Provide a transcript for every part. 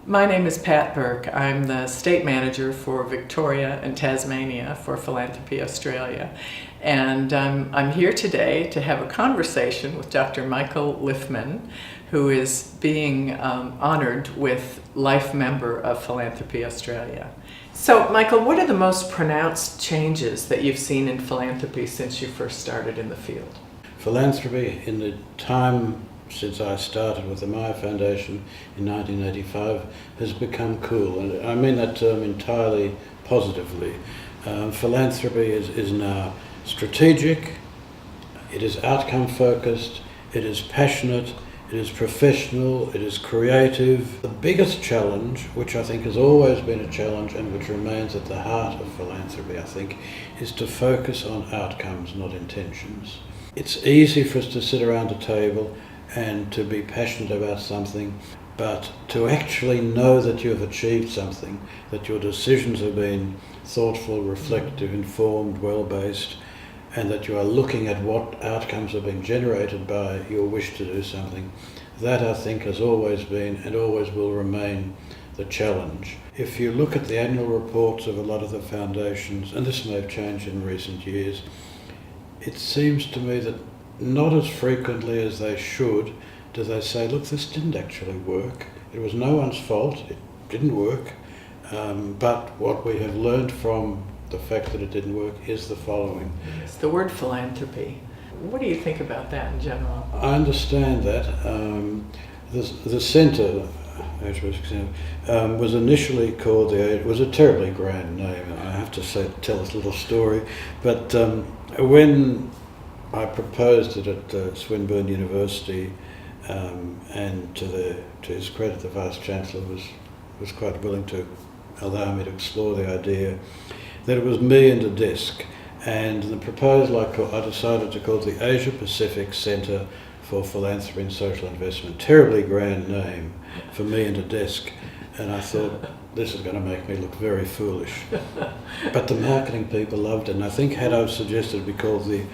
My name is Pat Burke. I'm the state manager for Victoria and Tasmania for Philanthropy Australia. And I'm here today to have a conversation with Dr. Michael Liffman, who is being honored with Life Member of Philanthropy Australia. So, Michael, what are the most pronounced changes that you've seen in philanthropy since you first started in the field? Philanthropy, in the time since I started with the Myer Foundation in 1985, has become cool, and I mean that term entirely positively. Philanthropy is now strategic, it is outcome focused, it is passionate, it is professional, it is creative. The biggest challenge, which I think has always been a challenge and which remains at the heart of philanthropy, I think, is to focus on outcomes, not intentions. It's easy for us to sit around a table and to be passionate about something, but to actually know that you have achieved something, that your decisions have been thoughtful, reflective, informed, well-based, and that you are looking at what outcomes are being generated by your wish to do something, that I think has always been and always will remain the challenge. If you look at the annual reports of a lot of the foundations, and this may have changed in recent years, it seems to me that not as frequently as they should do they say, look, this didn't actually work. It was no one's fault, it didn't work. But what we have learned from the fact that it didn't work is the following. Yes, the word philanthropy. What do you think about that in general? I understand that. The centre, was initially called it was a terribly grand name. I have to tell this little story, but when I proposed it at Swinburne University, and to his credit, the Vice Chancellor was quite willing to allow me to explore the idea, that it was me and a desk. And the proposal I decided to call the Asia Pacific Centre for Philanthropy and Social Investment. Terribly grand name for me and a desk. And I thought, this is going to make me look very foolish. But the marketing people loved it, and I think had I suggested it be called the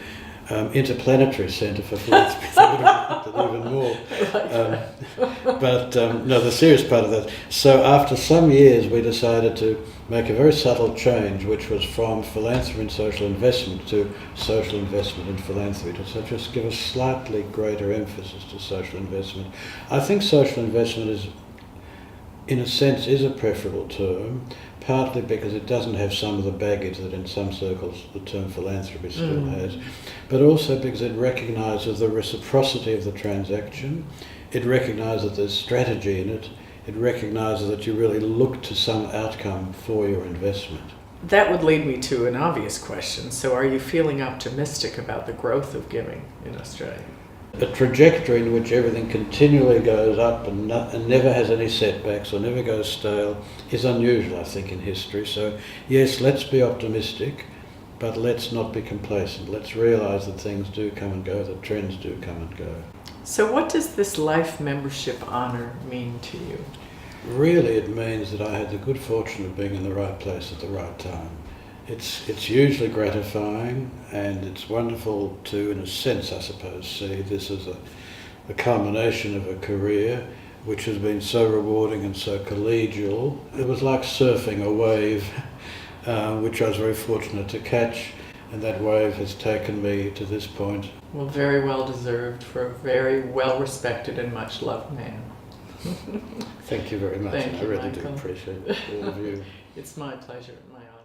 Interplanetary Centre for Philanthropy, they would have liked it even more. No, the serious part of that. So after some years, we decided to make a very subtle change, which was from philanthropy and social investment to social investment and philanthropy, to just give a slightly greater emphasis to social investment. I think social investment is, in a sense, is a preferable term, partly because it doesn't have some of the baggage that in some circles the term philanthropy still has, but also because it recognises the reciprocity of the transaction, it recognises that there's strategy in it, it recognises that you really look to some outcome for your investment. That would lead me to an obvious question. So are you feeling optimistic about the growth of giving in Australia? A trajectory in which everything continually goes up and never has any setbacks or never goes stale is unusual, I think, in history. So yes, let's be optimistic, but let's not be complacent. Let's realise that things do come and go, that trends do come and go. So what does this life membership honour mean to you? Really, it means that I had the good fortune of being in the right place at the right time. It's hugely gratifying, and it's wonderful to, in a sense, I suppose, see this as a culmination of a career which has been so rewarding and so collegial. It was like surfing a wave, which I was very fortunate to catch, and that wave has taken me to this point. Well, very well deserved for a very well respected and much loved man. Thank you very much. Thank you, I really Michael. do appreciate all of you. It's my pleasure, my honor.